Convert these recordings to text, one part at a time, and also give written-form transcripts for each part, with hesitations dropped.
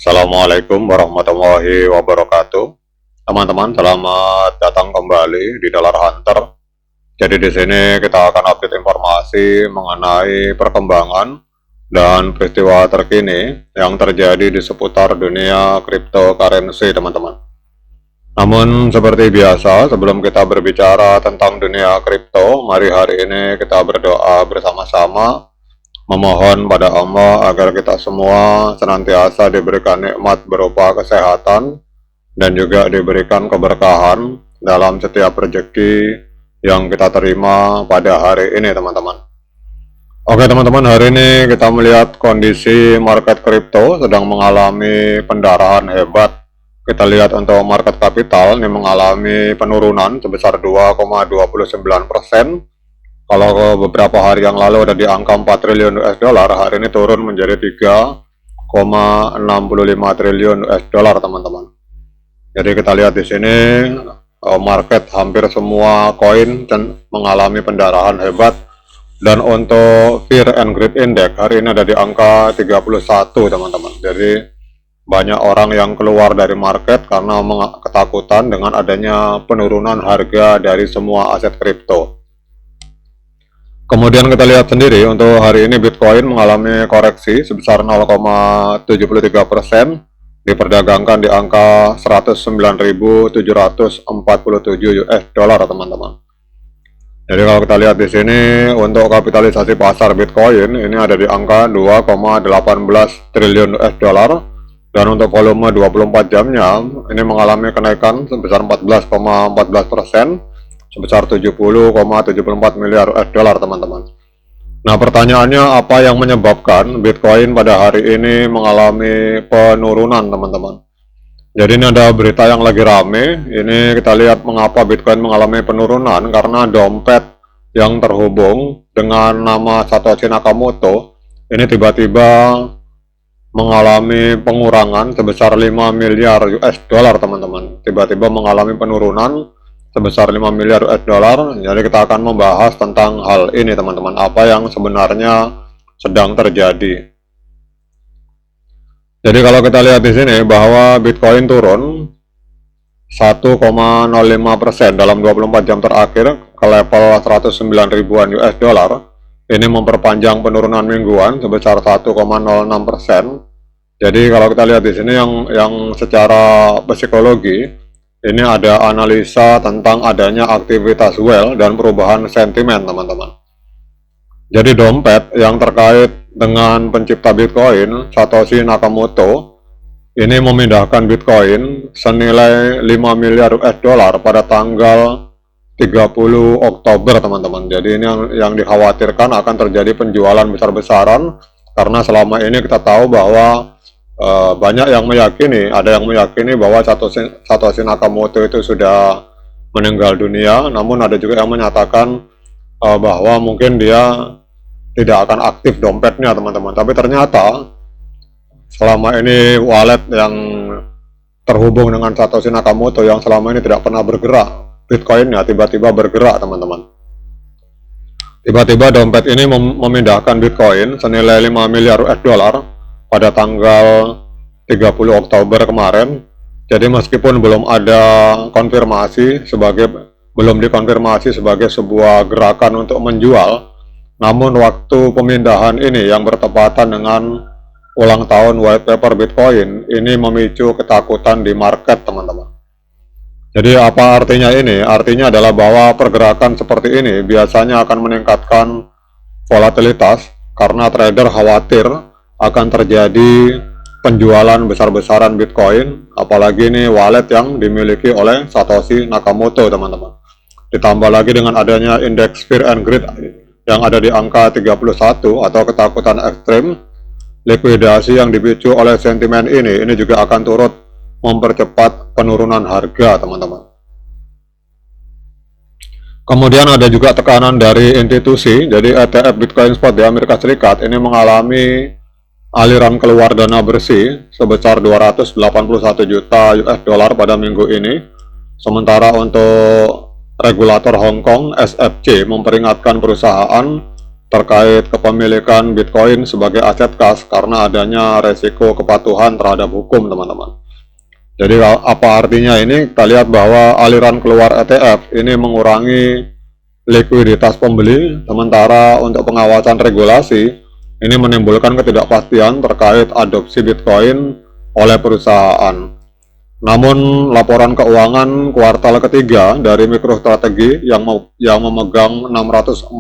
Assalamualaikum warahmatullahi wabarakatuh. Teman-teman, selamat datang kembali di Dollar Hunter. Jadi di sini kita akan update informasi mengenai perkembangan dan peristiwa terkini yang terjadi di seputar dunia cryptocurrency, teman-teman. Namun seperti biasa, sebelum kita berbicara tentang dunia kripto, mari hari ini kita berdoa bersama-sama memohon pada Allah agar kita semua senantiasa diberikan nikmat berupa kesehatan dan juga diberikan keberkahan dalam setiap rezeki yang kita terima pada hari ini, teman-teman. Oke teman-teman, hari ini kita melihat kondisi market kripto sedang mengalami pendarahan hebat. Kita lihat untuk market capital ini mengalami penurunan sebesar 2,29%. Kalau beberapa hari yang lalu ada di angka 4 triliun US dollar, hari ini turun menjadi 3,65 triliun US dollar, teman-teman. Jadi kita lihat di sini market hampir semua koin dan mengalami pendarahan hebat. Dan untuk Fear and Greed Index hari ini ada di angka 31, teman-teman. Jadi banyak orang yang keluar dari market karena ketakutan dengan adanya penurunan harga dari semua aset kripto. Kemudian kita lihat sendiri untuk hari ini Bitcoin mengalami koreksi sebesar 0,73%, diperdagangkan di angka 109.747 US dollar, teman-teman. Jadi kalau kita lihat di sini untuk kapitalisasi pasar Bitcoin ini ada di angka 2,18 triliun US dollar, dan untuk volume 24 jamnya ini mengalami kenaikan sebesar 14,14%. sebesar 70,74 miliar US dollar, teman-teman. Nah, pertanyaannya apa yang menyebabkan Bitcoin pada hari ini mengalami penurunan, teman-teman? Jadi ini ada berita yang lagi rame. Ini kita lihat mengapa Bitcoin mengalami penurunan, karena dompet yang terhubung dengan nama Satoshi Nakamoto ini tiba-tiba mengalami pengurangan sebesar 5 miliar US dollar, teman-teman. Tiba-tiba mengalami penurunan sebesar 5 miliar US dollar. Jadi kita akan membahas tentang hal ini, teman-teman, apa yang sebenarnya sedang terjadi. Jadi kalau kita lihat di sini bahwa Bitcoin turun 1,05% dalam 24 jam terakhir ke level 109 ribuan US dollar. Ini memperpanjang penurunan mingguan sebesar 1,06%. Jadi kalau kita lihat di sini yang secara psikologi ini ada analisa tentang adanya aktivitas whale dan perubahan sentimen, teman-teman. Jadi dompet yang terkait dengan pencipta Bitcoin, Satoshi Nakamoto, ini memindahkan Bitcoin senilai 5 miliar US dollar pada tanggal 30 Oktober, teman-teman. Jadi ini yang dikhawatirkan akan terjadi penjualan besar-besaran, karena selama ini kita tahu bahwa banyak yang meyakini, ada yang meyakini bahwa Satoshi Nakamoto itu sudah meninggal dunia, namun ada juga yang menyatakan bahwa mungkin dia tidak akan aktif dompetnya, teman-teman. Tapi ternyata selama ini wallet yang terhubung dengan Satoshi Nakamoto yang selama ini tidak pernah bergerak, Bitcoinnya tiba-tiba bergerak, teman-teman. Tiba-tiba dompet ini memindahkan Bitcoin senilai 5 miliar US dollar pada tanggal 30 Oktober kemarin. Jadi meskipun belum dikonfirmasi sebagai sebuah gerakan untuk menjual, namun waktu pemindahan ini yang bertepatan dengan ulang tahun white paper Bitcoin ini memicu ketakutan di market, teman-teman. Jadi apa artinya ini? Artinya adalah bahwa pergerakan seperti ini biasanya akan meningkatkan volatilitas karena trader khawatir akan terjadi penjualan besar-besaran Bitcoin, apalagi ini wallet yang dimiliki oleh Satoshi Nakamoto, teman-teman. Ditambah lagi dengan adanya indeks Fear and Greed yang ada di angka 31 atau ketakutan ekstrim, likuidasi yang dipicu oleh sentimen ini juga akan turut mempercepat penurunan harga, teman-teman. Kemudian ada juga tekanan dari institusi. Jadi ETF Bitcoin Spot di Amerika Serikat ini mengalami aliran keluar dana bersih sebesar 281 juta US dollar pada minggu ini. Sementara untuk regulator Hong Kong SFC memperingatkan perusahaan terkait kepemilikan Bitcoin sebagai aset kas karena adanya resiko kepatuhan terhadap hukum, teman-teman. Jadi apa artinya ini? Kita lihat bahwa aliran keluar ETF ini mengurangi likuiditas pembeli, sementara untuk pengawasan regulasi ini menimbulkan ketidakpastian terkait adopsi Bitcoin oleh perusahaan. Namun laporan keuangan kuartal ketiga dari MicroStrategy yang memegang 640.000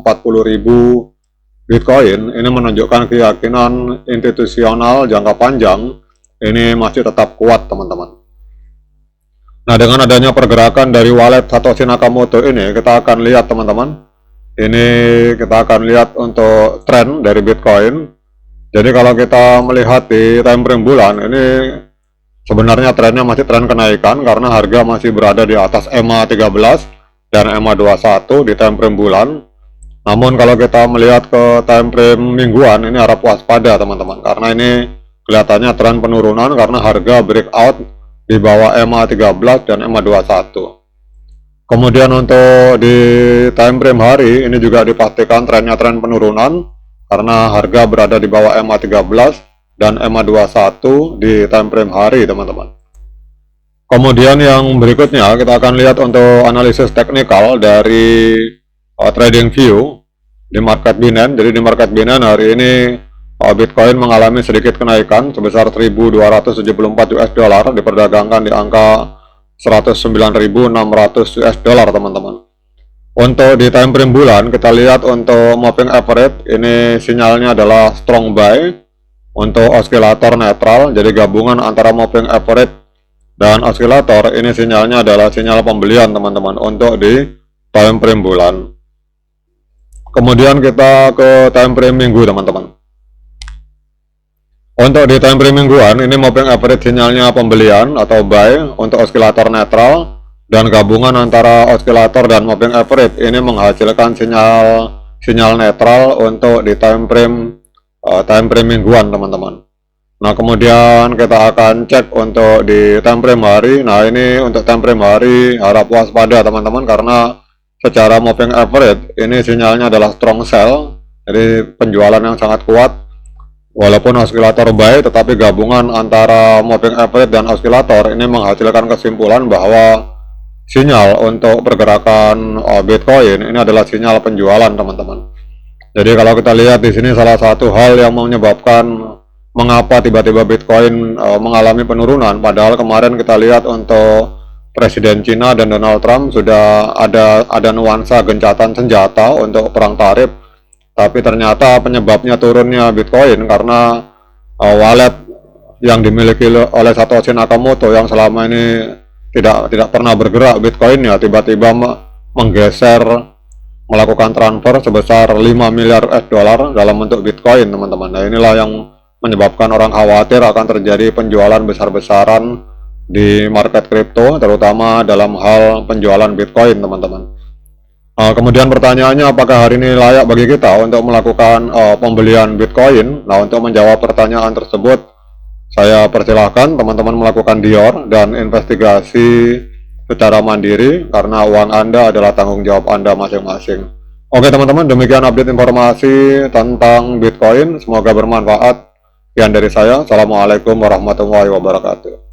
Bitcoin ini menunjukkan keyakinan institusional jangka panjang ini masih tetap kuat, teman-teman. Nah, dengan adanya pergerakan dari wallet Satoshi Nakamoto ini, kita akan lihat, teman-teman. Ini kita akan lihat untuk tren dari Bitcoin. Jadi kalau kita melihat di time frame bulan, ini sebenarnya trennya masih tren kenaikan karena harga masih berada di atas EMA 13 dan EMA 21 di time frame bulan. Namun kalau kita melihat ke time frame mingguan, ini harap waspada, teman-teman, karena ini kelihatannya tren penurunan karena harga breakout di bawah EMA 13 dan EMA 21. Kemudian untuk di time frame hari ini juga dipastikan trennya tren penurunan karena harga berada di bawah EMA 13 dan EMA 21 di time frame hari, teman-teman. Kemudian yang berikutnya kita akan lihat untuk analisis teknikal dari TradingView di market Binance. Jadi di market Binance hari ini Bitcoin mengalami sedikit kenaikan sebesar 1.274 US dollar, diperdagangkan di angka 109.600 US dollar, teman-teman. Untuk di time frame bulan kita lihat untuk moving average ini sinyalnya adalah strong buy untuk osilator netral. Jadi gabungan antara moving average dan osilator ini sinyalnya adalah sinyal pembelian, teman-teman, untuk di time frame bulan. Kemudian kita ke time frame minggu, teman-teman. Untuk di time frame mingguan ini moving average sinyalnya pembelian atau buy untuk osilator netral, dan gabungan antara osilator dan moving average ini menghasilkan sinyal netral untuk di time frame mingguan, teman-teman. Nah, kemudian kita akan cek untuk di time frame hari. Nah, ini untuk time frame hari harap waspada, teman-teman, karena secara moving average ini sinyalnya adalah strong sell, jadi penjualan yang sangat kuat. Walaupun osilator buy, tetapi gabungan antara moving average dan osilator ini menghasilkan kesimpulan bahwa sinyal untuk pergerakan Bitcoin ini adalah sinyal penjualan, teman-teman. Jadi kalau kita lihat di sini salah satu hal yang menyebabkan mengapa tiba-tiba Bitcoin mengalami penurunan, padahal kemarin kita lihat untuk Presiden Cina dan Donald Trump sudah ada nuansa gencatan senjata untuk perang tarif. Tapi ternyata penyebabnya turunnya Bitcoin karena wallet yang dimiliki oleh Satoshi Nakamoto yang selama ini tidak pernah bergerak Bitcoinnya tiba-tiba menggeser, melakukan transfer sebesar 5 miliar US dollar dalam bentuk Bitcoin, teman-teman. Nah, inilah yang menyebabkan orang khawatir akan terjadi penjualan besar-besaran di market kripto, terutama dalam hal penjualan Bitcoin, teman-teman. Kemudian pertanyaannya, apakah hari ini layak bagi kita untuk melakukan pembelian Bitcoin? Nah, untuk menjawab pertanyaan tersebut, saya persilahkan teman-teman melakukan dior dan investigasi secara mandiri karena uang Anda adalah tanggung jawab Anda masing-masing. Oke, teman-teman, demikian update informasi tentang Bitcoin. Semoga bermanfaat. Sekian dari saya. Assalamualaikum warahmatullahi wabarakatuh.